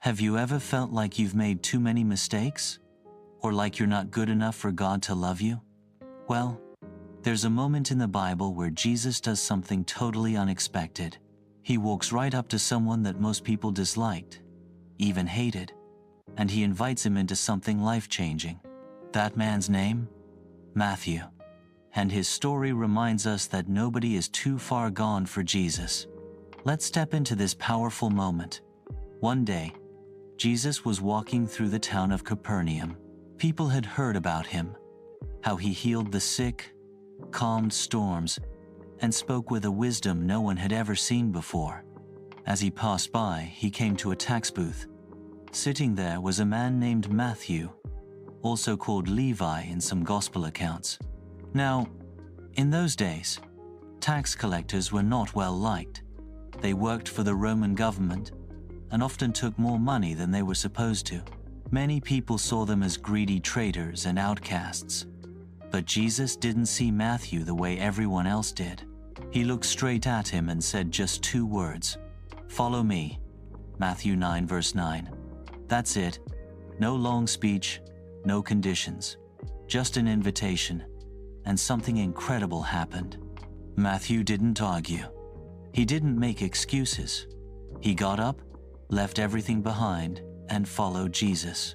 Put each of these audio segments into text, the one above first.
Have you ever felt like you've made too many mistakes? Or like you're not good enough for God to love you? Well, there's a moment in the Bible where Jesus does something totally unexpected. He walks right up to someone that most people disliked, even hated, and he invites him into something life-changing. That man's name? Matthew. And his story reminds us that nobody is too far gone for Jesus. Let's step into this powerful moment. One day, Jesus was walking through the town of Capernaum. People had heard about him, how he healed the sick, calmed storms, and spoke with a wisdom no one had ever seen before. As he passed by, he came to a tax booth. Sitting there was a man named Matthew, also called Levi in some gospel accounts. Now, in those days, tax collectors were not well liked. They worked for the Roman government and often took more money than they were supposed to. Many people saw them as greedy traitors and outcasts. But Jesus didn't see Matthew the way everyone else did. He looked straight at him and said just 2 words, "Follow me." Matthew 9 verse 9. That's it. No long speech, no conditions. Just an invitation. And something incredible happened. Matthew didn't argue. He didn't make excuses. He got up, left everything behind, and followed Jesus.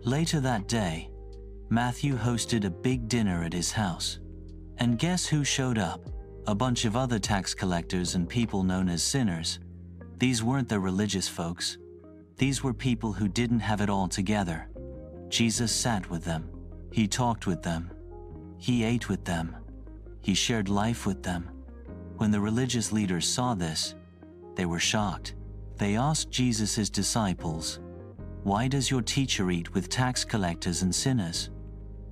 Later that day, Matthew hosted a big dinner at his house. And guess who showed up? A bunch of other tax collectors and people known as sinners. These weren't the religious folks. These were people who didn't have it all together. Jesus sat with them. He talked with them. He ate with them. He shared life with them. When the religious leaders saw this, they were shocked. They asked Jesus' disciples, "Why does your teacher eat with tax collectors and sinners?"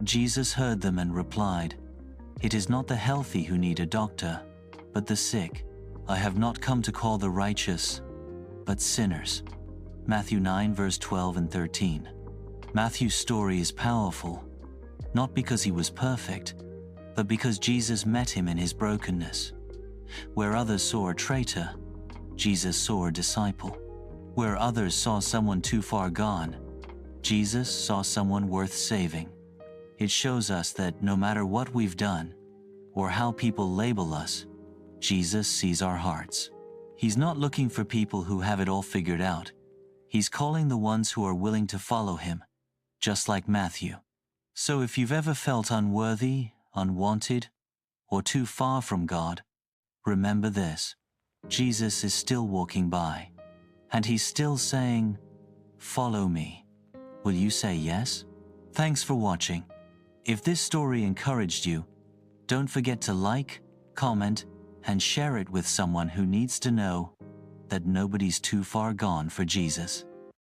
Jesus heard them and replied, "It is not the healthy who need a doctor, but the sick. I have not come to call the righteous, but sinners." Matthew 9 verse 12 and 13. Matthew's story is powerful, not because he was perfect, but because Jesus met him in his brokenness. Where others saw a traitor, Jesus saw a disciple. Where others saw someone too far gone, Jesus saw someone worth saving. It shows us that no matter what we've done, or how people label us, Jesus sees our hearts. He's not looking for people who have it all figured out. He's calling the ones who are willing to follow him, just like Matthew. So if you've ever felt unworthy, unwanted, or too far from God, remember this: Jesus is still walking by, and he's still saying, "Follow me." Will you say yes? Thanks for watching. If this story encouraged you, don't forget to like, comment, and share it with someone who needs to know that nobody's too far gone for Jesus.